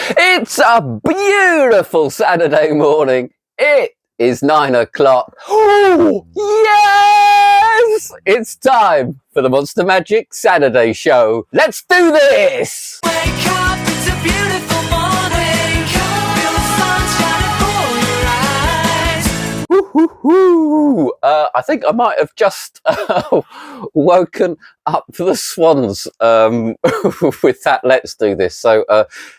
It's a beautiful Saturday morning. It is 9 o'clock. Oh, yes! It's time for the Monster Magic Saturday Show. Let's do this! Wake up, it's a beautiful morning. Feel the sun shining for your eyes. Woo-hoo-hoo. I think I might have just woken up the swans with that let's do this. So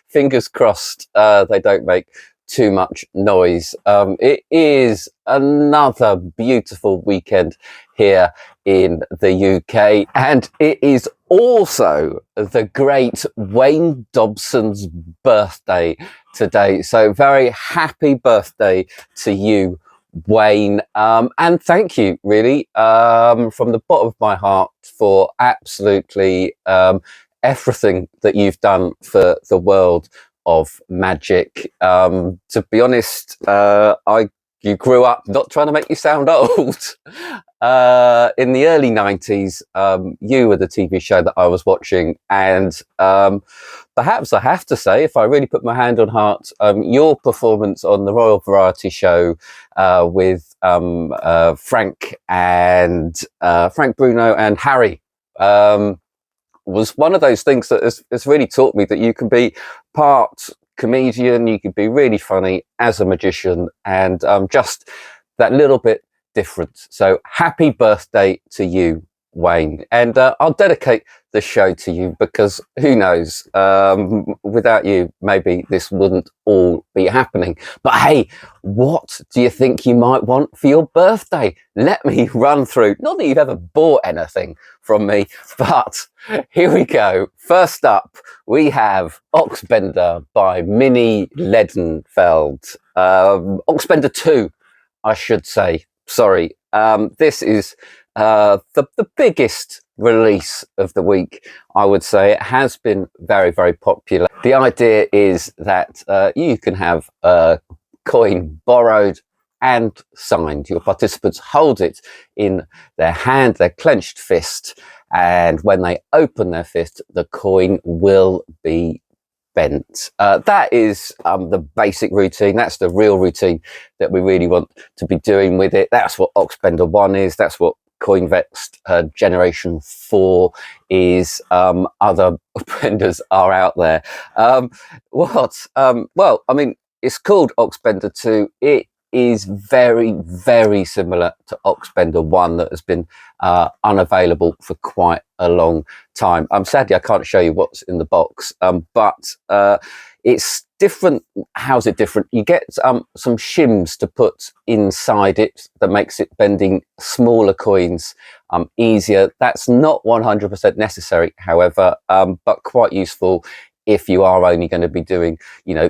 fingers crossed they don't make too much noise. It is another beautiful weekend here in the UK, and it is also the great Wayne Dobson's birthday today. So very happy birthday to you, Wayne, and thank you really from the bottom of my heart for absolutely everything that you've done for the world of magic. To be honest, you grew up, not trying to make you sound old, in the early 90s. You were the TV show that I was watching, and perhaps I have to say, if I really put my hand on heart, your performance on the Royal Variety Show with Frank Bruno and Harry was one of those things that has really taught me that you can be part comedian, you can be really funny as a magician, and just that little bit different. So happy birthday to you, Wayne, and I'll dedicate the show to you, because who knows, without you maybe this wouldn't all be happening. But hey, what do you think you might want for your birthday? Let me run through, not that you've ever bought anything from me, but here we go. First up, we have Oxbender by Menny Lindenfeld. Oxbender 2, I should say. Sorry. This is the biggest release of the week, I would say. It has been very, very popular. The idea is that you can have a coin borrowed and signed. Your participants hold it in their hand, their clenched fist, and when they open their fist, the coin will be bent. That is the basic routine. That's the real routine that we really want to be doing with it. That's what Oxbender 1 is. That's what CoinVext Generation 4 is. Other benders are out there. Well, I mean, it's called Oxbender 2. It is very, very similar to Oxbender 1 that has been unavailable for quite a long time. Sadly, I can't show you what's in the box, but it's different. How's it different? You get some shims to put inside it that makes it bending smaller coins easier. That's not 100% necessary, however, but quite useful if you are only going to be doing,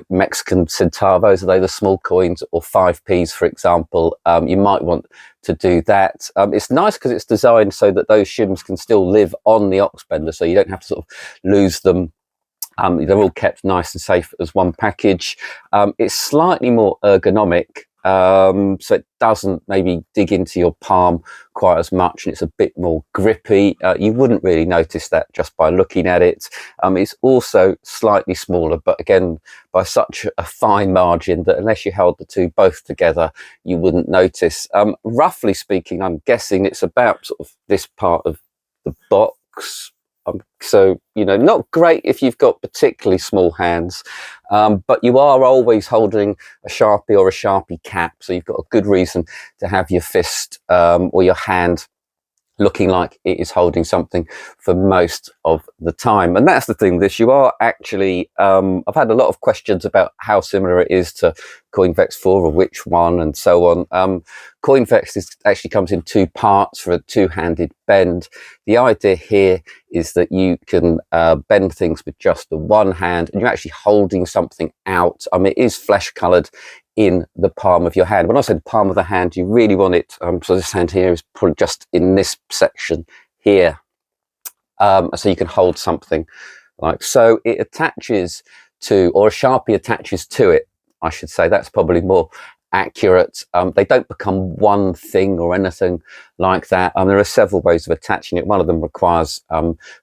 Mexican centavos, are they the small coins, or 5p's, for example. You might want to do that. It's nice because it's designed so that those shims can still live on the Oxbender, so you don't have to sort of lose them. They're all kept nice and safe as one package. It's slightly more ergonomic, so it doesn't maybe dig into your palm quite as much, and it's a bit more grippy. You wouldn't really notice that just by looking at it. It's also slightly smaller, but again, by such a fine margin that unless you held the two both together, you wouldn't notice. Roughly speaking, I'm guessing it's about sort of this part of the box. So, not great if you've got particularly small hands, but you are always holding a Sharpie or a Sharpie cap, so you've got a good reason to have your fist or your hand looking like it is holding something for most of the time. And that's the thing with this. You are actually, I've had a lot of questions about how similar it is to CoinVext 4 or which one and so on. CoinVext actually comes in two parts for a two-handed bend. The idea here is that you can bend things with just the one hand, and you're actually holding something out. It is flesh-coloured in the palm of your hand. When I said palm of the hand, you really want it, so this hand here is probably just in this section here. So you can hold something like so. It attaches to, or a Sharpie attaches to it, I should say. That's probably more accurate. They don't become one thing or anything like that. There are several ways of attaching it. One of them requires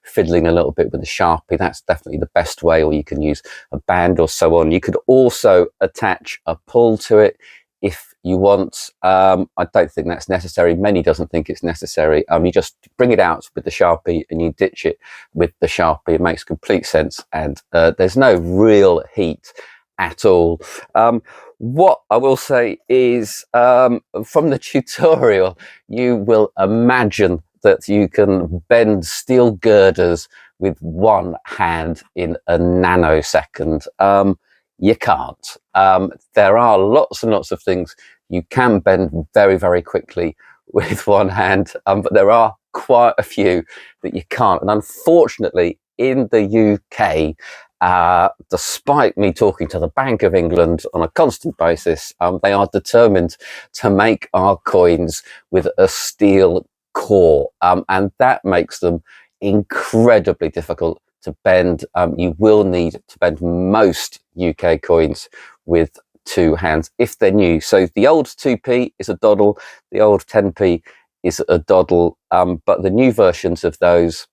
fiddling a little bit with the Sharpie. That's definitely the best way, or you can use a band or so on. You could also attach a pull to it if you want. I don't think that's necessary. Menny doesn't think it's necessary. You just bring it out with the Sharpie and you ditch it with the Sharpie. It makes complete sense, and there's no real heat at all. What I will say is, from the tutorial, you will imagine that you can bend steel girders with one hand in a nanosecond. You can't. There are lots and lots of things you can bend very, very quickly with one hand, but there are quite a few that you can't. And unfortunately, in the UK, despite me talking to the Bank of England on a constant basis, they are determined to make our coins with a steel core, and that makes them incredibly difficult to bend. You will need to bend most UK coins with two hands if they're new. So the old 2p is a doddle, the old 10p is a doddle, but the new versions of those,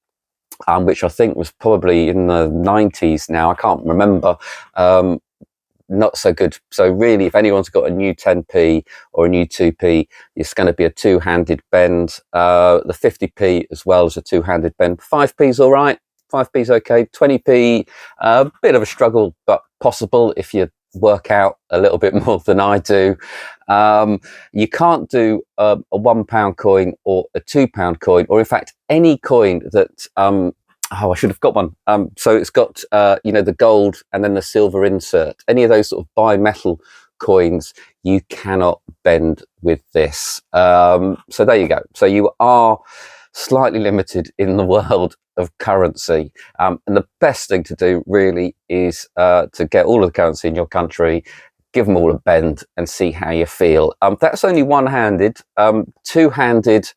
which I think was probably in the 90s now, I can't remember, not so good. So really, if anyone's got a new 10p or a new 2p, it's going to be a two-handed bend. The 50p as well as a two-handed bend. 5p's all right, 5p's okay. 20p, a bit of a struggle, but possible if you work out a little bit more than I do. You can't do a £1 coin or a £2 coin, or in fact any coin that I should have got one. So it's got the gold and then the silver insert. Any of those sort of bimetal coins you cannot bend with this. So there you go. So you are slightly limited in the world of currency, and the best thing to do really is to get all of the currency in your country, give them all a bend and see how you feel. That's only one-handed. Two-handed,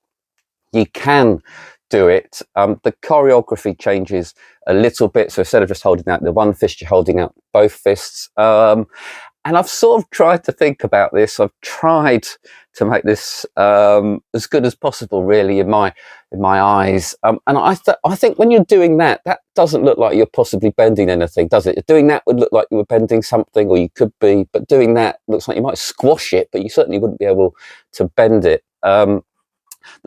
you can do it. The choreography changes a little bit, so instead of just holding out the one fist, you're holding out both fists. And I've sort of tried to think about this. I've tried to make this as good as possible, really, in my eyes. And I think when you're doing that, that doesn't look like you're possibly bending anything, does it? Doing that would look like you were bending something, or you could be, but doing that looks like you might squash it, but you certainly wouldn't be able to bend it. The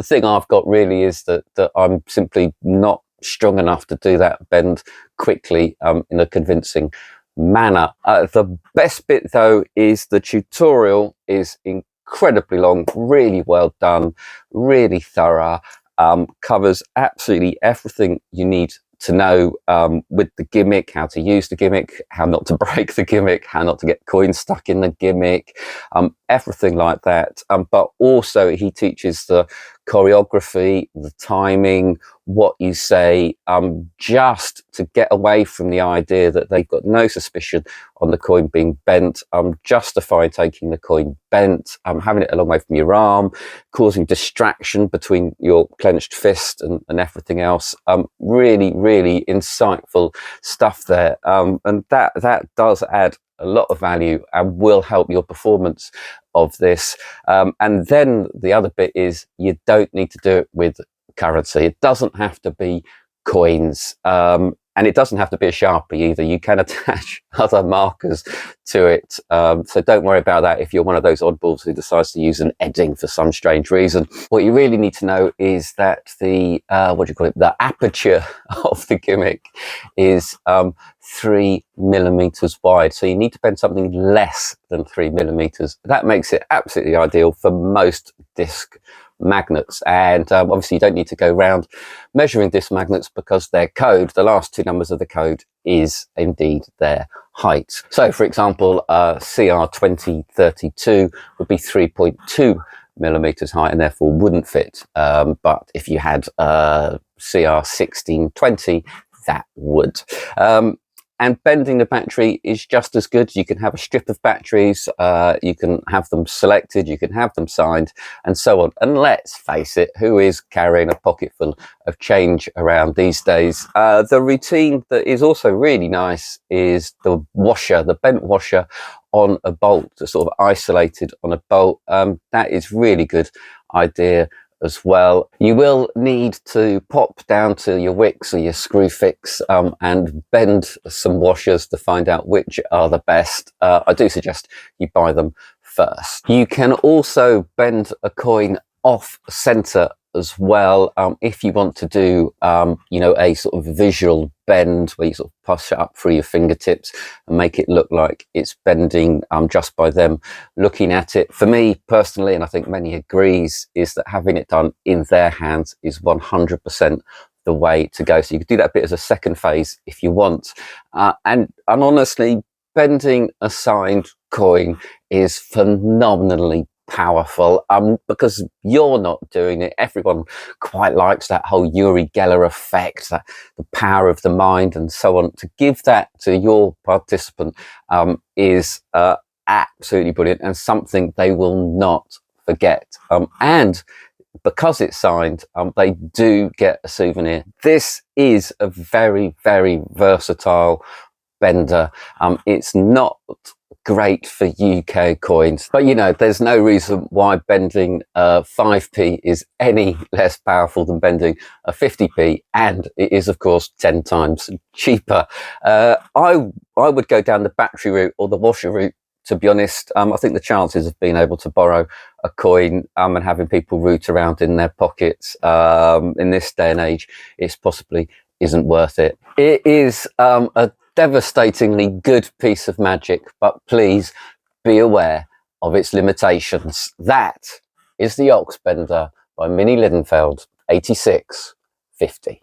thing I've got really is that I'm simply not strong enough to do that bend quickly in a convincing manner. The best bit though is the tutorial is incredibly long, really well done, really thorough, covers absolutely everything you need to know with the gimmick, how to use the gimmick, how not to break the gimmick, how not to get coins stuck in the gimmick, everything like that. But also he teaches the choreography, the timing, what you say, just to get away from the idea that they've got no suspicion on the coin being bent, justify taking the coin bent, having it a long way from your arm, causing distraction between your clenched fist and everything else. Really, really insightful stuff there. And that does add a lot of value and will help your performance of this. And then the other bit is you don't need to do it with currency. It doesn't have to be coins, and it doesn't have to be a Sharpie either. You can attach other markers to it, so don't worry about that if you're one of those oddballs who decides to use an edding for some strange reason. What you really need to know is that the the aperture of the gimmick is 3 millimeters wide, so you need to bend something less than 3 millimeters. That makes it absolutely ideal for most disc magnets, and obviously you don't need to go around measuring disc magnets because their code, the last two numbers of the code, is indeed their height. So for example, CR2032 would be 3.2 millimeters high and therefore wouldn't fit, but if you had CR1620, that would. And bending the battery is just as good. You can have a strip of batteries, you can have them selected, you can have them signed, and so on. And let's face it, who is carrying a pocket full of change around these days? The routine that is also really nice is the washer, the bent washer on a bolt, just sort of isolated on a bolt. That is really good idea as well. You will need to pop down to your wicks or your screw fix and bend some washers to find out which are the best. I do suggest you buy them first. You can also bend a coin off center as well, if you want to do a sort of visual bend where you sort of push it up through your fingertips and make it look like it's bending just by them looking at it. For me personally, and I think Menny agrees, is that having it done in their hands is 100% the way to go. So you could do that bit as a second phase if you want, and honestly, bending a signed coin is phenomenally powerful, because you're not doing it. Everyone quite likes that whole Uri Geller effect, that the power of the mind and so on. To give that to your participant is absolutely brilliant and something they will not forget. And because it's signed, they do get a souvenir. This is a very, very versatile bender. It's not great for UK coins, but there's no reason why bending 5p is any less powerful than bending a 50p, and it is of course 10 times cheaper. I would go down the battery route or the washer route, to be honest. I think the chances of being able to borrow a coin and having people root around in their pockets in this day and age, it possibly isn't worth it. It is a devastatingly good piece of magic, but please be aware of its limitations. That is the Ox Bender by Menny Lindenfeld, 8650.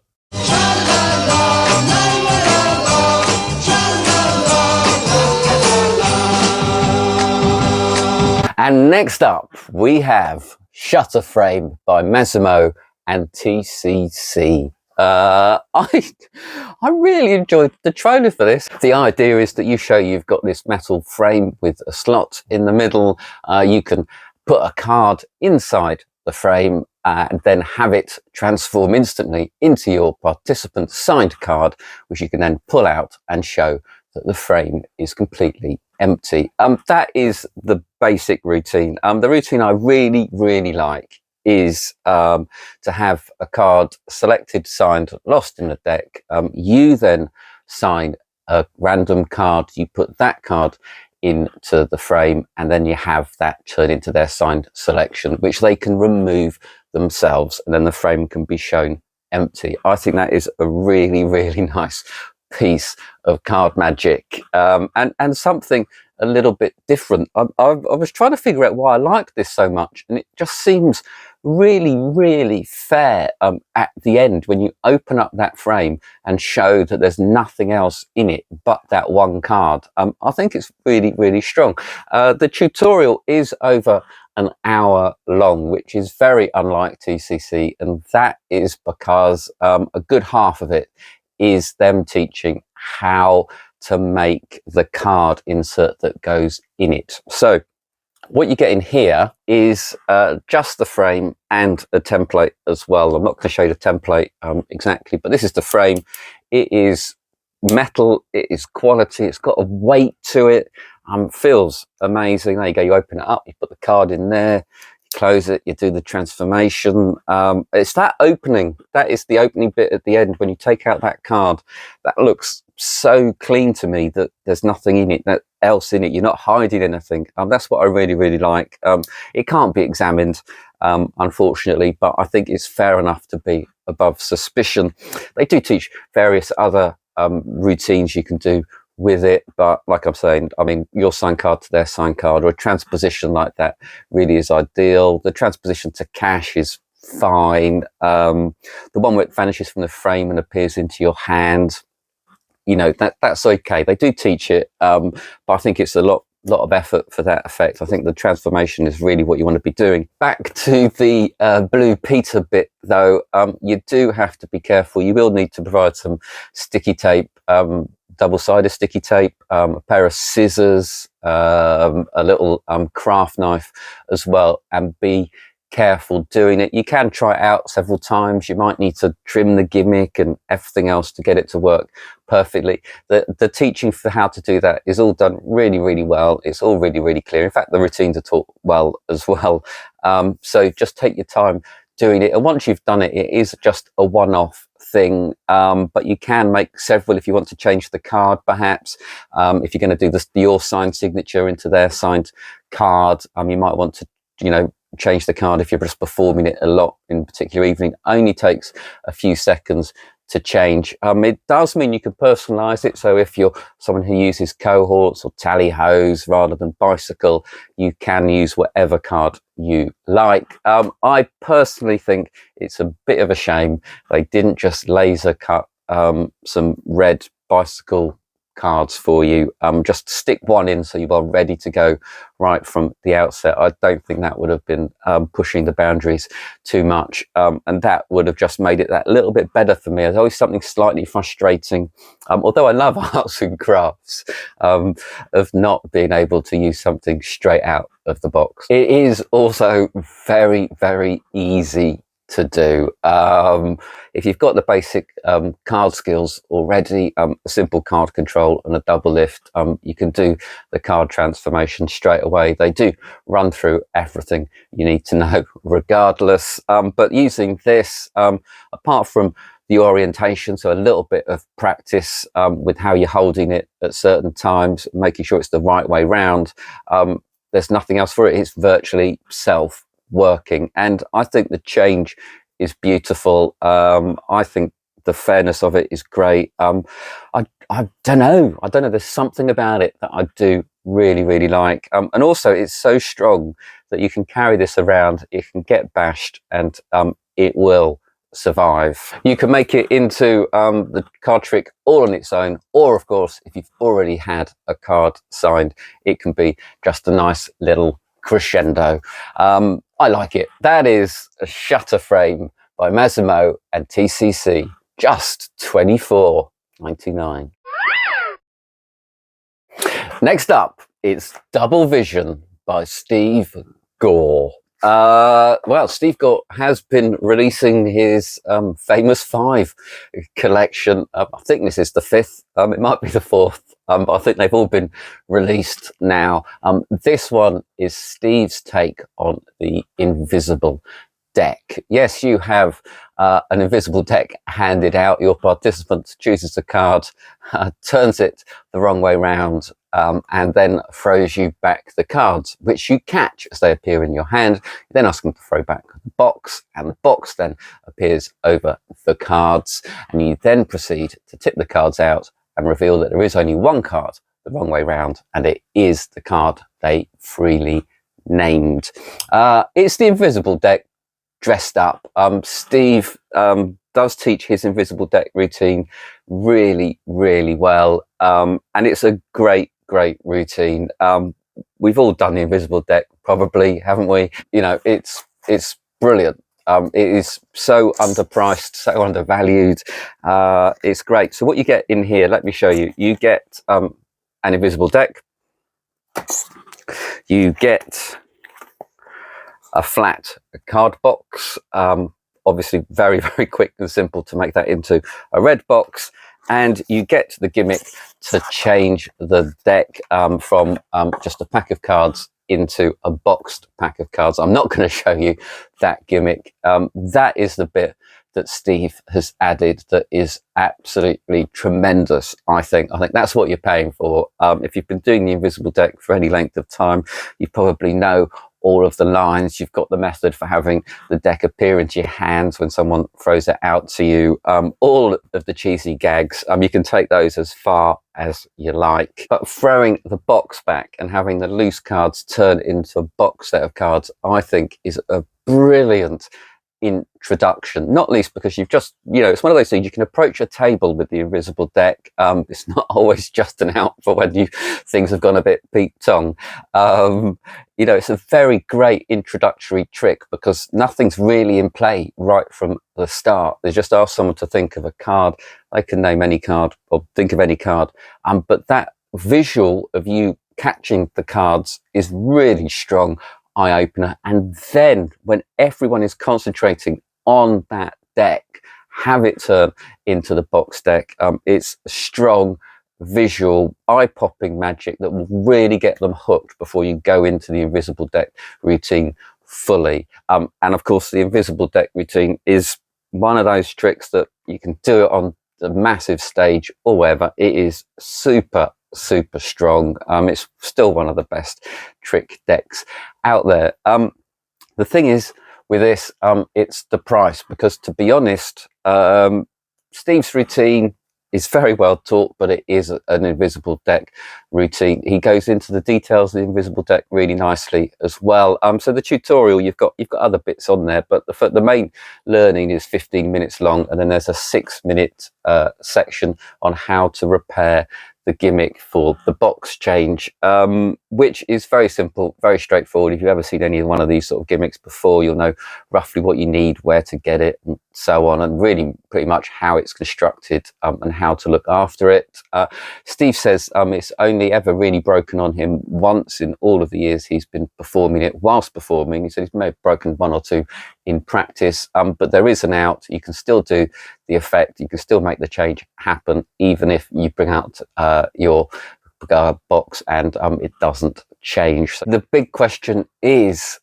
And next up we have Shutter Frame by Massimo and TCC. I really enjoyed the trailer for this. The idea is that you show you've got this metal frame with a slot in the middle. You can put a card inside the frame and then have it transform instantly into your participant's signed card, which you can then pull out and show that the frame is completely empty. That is the basic routine. The routine I really, really like is to have a card selected, signed, lost in the deck. You then sign a random card. You put that card into the frame, and then you have that turn into their signed selection, which they can remove themselves, and then the frame can be shown empty. I think that is a really, really nice piece of card magic, and something a little bit different. I was trying to figure out why I like this so much, and it just seems really, really fair at the end when you open up that frame and show that there's nothing else in it but that one card. I think it's really, really strong. The tutorial is over an hour long, which is very unlike TCC, and that is because a good half of it is them teaching how to make the card insert that goes in it. So what you get in here is just the frame and a template as well. I'm not going to show you the template exactly, but this is the frame. It is metal, it is quality, it's got a weight to it, feels amazing. There you go, you open it up, you put the card in there, you close it, you do the transformation. It's that opening, that is the opening bit at the end when you take out that card. That looks so clean to me that there's nothing in it else in it. You're not hiding anything. That's what I really, really like. It can't be examined, unfortunately, but I think it's fair enough to be above suspicion. They do teach various other routines you can do with it, but like I'm saying, I mean, your sign card to their sign card, or a transposition like that, really is ideal. The transposition to cash is fine. The one where it vanishes from the frame and appears into your hand, that's okay. They do teach it, but I think it's a lot of effort for that effect. I think the transformation is really what you want to be doing. Back to the Blue Peter bit though, you do have to be careful. You will need to provide some sticky tape, double-sided sticky tape, a pair of scissors, a little craft knife as well, and be careful doing it. You can try it out several times. You might need to trim the gimmick and everything else to get it to work perfectly. The teaching for how to do that is all done really, really well. It's all really, really clear. In fact, the routines are taught well as well. So just take your time doing it. And once you've done it, it is just a one-off thing. But you can make several if you want to change the card, perhaps. If you're going to do your signed signature into their signed card, you might want to, change the card if you're just performing it a lot in a particular evening. Only takes a few seconds to change. It does mean you can personalize it. So if you're someone who uses cohorts or tally hos rather than bicycle, you can use whatever card you like. I personally think it's a bit of a shame they didn't just laser cut some red bicycle cards for you. Just stick one in so you are ready to go right from the outset. I don't think that would have been pushing the boundaries too much, and that would have just made it that little bit better for me. There's always something slightly frustrating, although I love arts and crafts, of not being able to use something straight out of the box. It is also very, very easy to do. If you've got the basic card skills already, a simple card control and a double lift, you can do the card transformation straight away. They do run through everything you need to know regardless, but using this, apart from the orientation, so a little bit of practice with how you're holding it at certain times, making sure it's the right way round, there's nothing else for it. It's virtually self-working, and I think the change is beautiful. I think the fairness of it is great. I don't know. There's something about it that I do really, really like. And also it's so strong that you can carry this around. It can get bashed and it will survive. You can make it into the card trick all on its own, or of course, if you've already had a card signed, it can be just a nice little crescendo. I like it. That is a shutter frame by Massimo and TCC, just $24.99. Next up, it's Double Vision by Steve Gore. Well, Steve Gore has been releasing his famous 5 collection. I think this is the 5th. It might be the 4th. But I think they've all been released now. This one is Steve's take on the invisible deck. Yes, you have an invisible deck handed out. Your participant chooses a card, turns it the wrong way round, and then throws you back the cards, which you catch as they appear in your hand. You then ask them to throw back the box, and the box then appears over the cards, and you then proceed to tip the cards out and reveal that there is only one card the wrong way round, and it is the card they freely named. It's the invisible deck dressed up. Steve does teach his invisible deck routine really, really well, and it's a great, great routine. We've all done the invisible deck, probably, haven't we? It's brilliant. It is so underpriced, so undervalued. It's great. So what you get in here, let me show you. You get an invisible deck. You get a flat card box. Obviously very, very quick and simple to make that into a red box. And you get the gimmick to change the deck from just a pack of cards into a boxed pack of cards. I'm not going to show you that gimmick. That is the bit that Steve has added that is absolutely tremendous. I think that's what you're paying for. If you've been doing the invisible deck for any length of time, you probably know all of the lines. You've got the method for having the deck appear into your hands when someone throws it out to you. All of the cheesy gags, you can take those as far as you like. But throwing the box back and having the loose cards turn into a box set of cards, I think is a brilliant introduction, not least because you've just, it's one of those things you can approach a table with the invisible deck. It's not always just an out for when things have gone a bit Pete Tong. It's a very great introductory trick because nothing's really in play right from the start. They just ask someone to think of a card. They can name any card or think of any card. But that visual of you catching the cards is really strong. eye-opener. And then when everyone is concentrating on that deck, have it turn into the box deck. It's strong, visual, eye-popping magic that will really get them hooked before you go into the invisible deck routine fully. And of course, the invisible deck routine is one of those tricks that you can do it on a massive stage or wherever. It is super strong. It's still one of the best trick decks out there. The thing is with this, it's the price, because to be honest, Steve's routine is very well taught, but it is an invisible deck routine. He goes into the details of the invisible deck really nicely as well. So the tutorial, you've got other bits on there, but the main learning is 15 minutes long, and then there's a 6-minute section on how to repair the gimmick for the box change, which is very simple, very straightforward. If you've ever seen any one of these sort of gimmicks before, you'll know roughly what you need, where to get it, and so on, and really pretty much how it's constructed, and how to look after it. Steve says it's only ever really broken on him once in all of the years he's been performing it. Whilst performing, he said he's may have broken one or two in practice, but there is an out. You can still do the effect, you can still make the change happen, even if you bring out your box and it doesn't change. So the big question is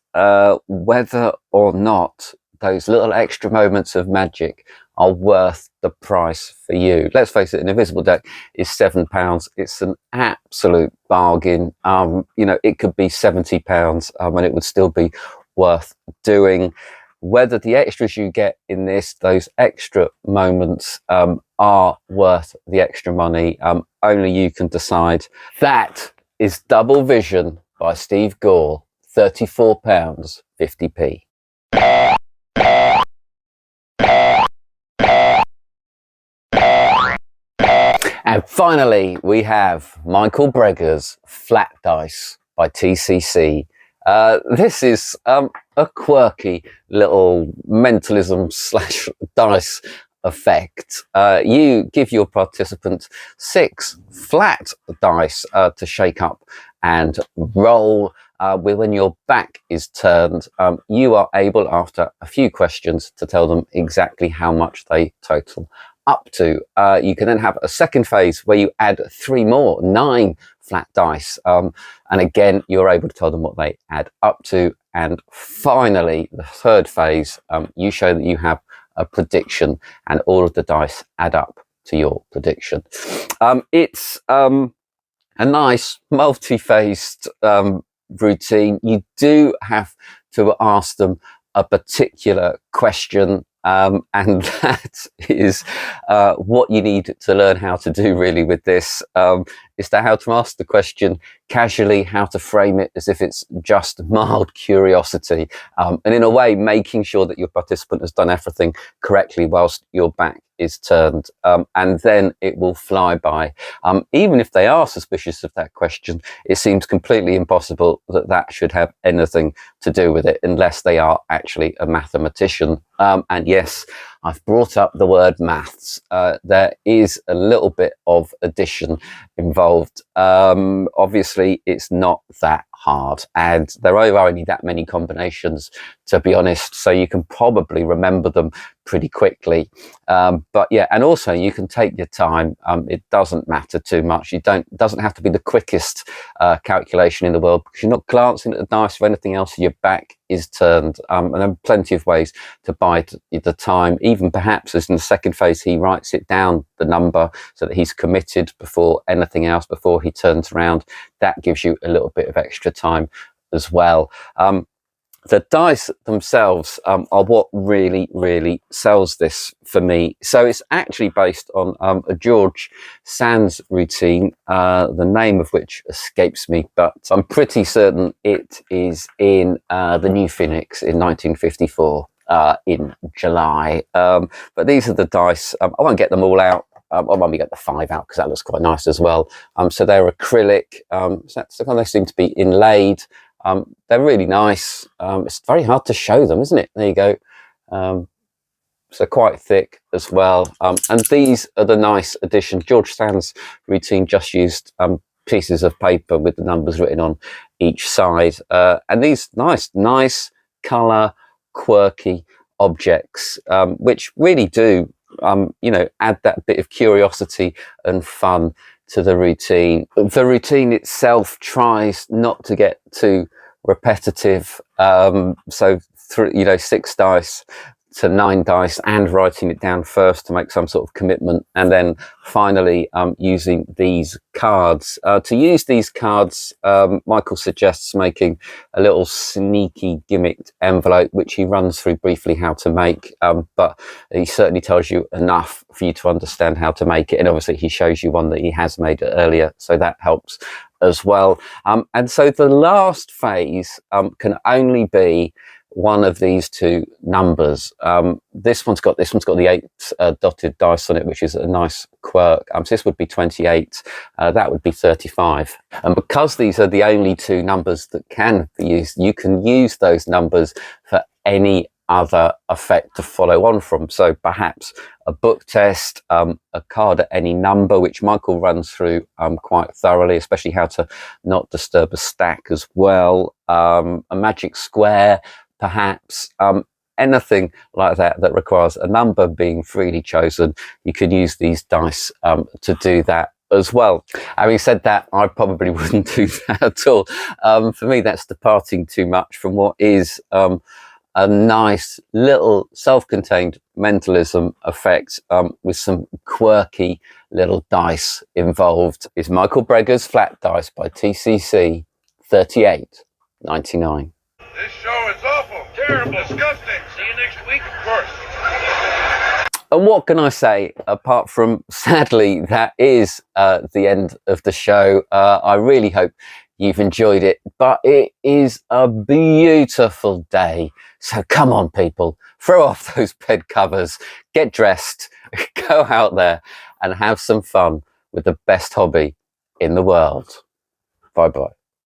whether or not those little extra moments of magic are worth the price for you. Let's face it, an invisible deck is £7. It's an absolute bargain. You know, it could be £70 and it would still be worth doing. Whether the extras you get in this, those extra moments, are worth the extra money, only you can decide. That is Double Vision by Steve Gore, £34, 50p. And finally, we have Michael Breggar's Flat Dice by TCC. This is a quirky little mentalism / dice effect. You give your participants 6 flat dice to shake up and roll. When your back is turned, you are able, after a few questions, to tell them exactly how much they total up to. You can then have a second phase where you add 3 more, 9 flat dice, and again you're able to tell them what they add up to. And finally, the third phase, you show that you have a prediction and all of the dice add up to your prediction. It's a nice multi-phased routine. You do have to ask them a particular question, and that is what you need to learn how to do really with this, is to how to ask the question casually, how to frame it as if it's just mild curiosity, and in a way making sure that your participant has done everything correctly whilst your back is turned, and then it will fly by. Even if they are suspicious of that question, it seems completely impossible that that should have anything to do with it unless they are actually a mathematician. And yes, I've brought up the word maths. There is a little bit of addition involved. Obviously, it's not that hard, and there are only that many combinations, to be honest, so you can probably remember them pretty quickly. But yeah, and also you can take your time. It doesn't matter too much. It doesn't have to be the quickest calculation in the world, because you're not glancing at the dice or anything else. Your back is turned, and there are plenty of ways to bide the time. Even perhaps, as in the second phase, he writes it down, the number, so that he's committed before anything else, before he turns around. That gives you a little bit of extra time as well. The dice themselves are what really sells this for me. So it's actually based on a George Sand's routine, the name of which escapes me, but I'm pretty certain it is in the New Phoenix in 1954 in July. But these are the dice. I won't get them all out. I'll maybe get the 5 out because that looks quite nice as well. So they're acrylic. So they seem to be inlaid. They're really nice. It's very hard to show them, isn't it? There you go. So quite thick as well. And these are the nice additions. George Sand's routine just used pieces of paper with the numbers written on each side, and these nice color quirky objects, which really do add that bit of curiosity and fun to the routine. The routine itself tries not to get too repetitive, so through 6 dice to 9 dice, and writing it down first to make some sort of commitment, and then finally using these cards. To use these cards, Michael suggests making a little sneaky gimmicked envelope, which he runs through briefly how to make, but he certainly tells you enough for you to understand how to make it, and obviously he shows you one that he has made earlier, so that helps as well. And so the last phase can only be one of these 2 numbers. This one's got the 8 dotted dice on it, which is a nice quirk. So this would be 28, that would be 35. And because these are the only 2 numbers that can be used, you can use those numbers for any other effect to follow on from. So perhaps a book test, a card at any number, which Michael runs through quite thoroughly, especially how to not disturb a stack as well, a magic square, perhaps, anything like that that requires a number being freely chosen. You can use these dice to do that as well. Having said that, I probably wouldn't do that at all. For me, that's departing too much from what is a nice little self-contained mentalism effect with some quirky little dice involved. Is Michael Breggar's Flat Dice by TCC, $38.99. This show is awful, terrible, disgusting. See you next week, of course. And what can I say, apart from, sadly, that is the end of the show. I really hope you've enjoyed it, but it is a beautiful day. So come on, people, throw off those bed covers, get dressed, go out there and have some fun with the best hobby in the world. Bye-bye.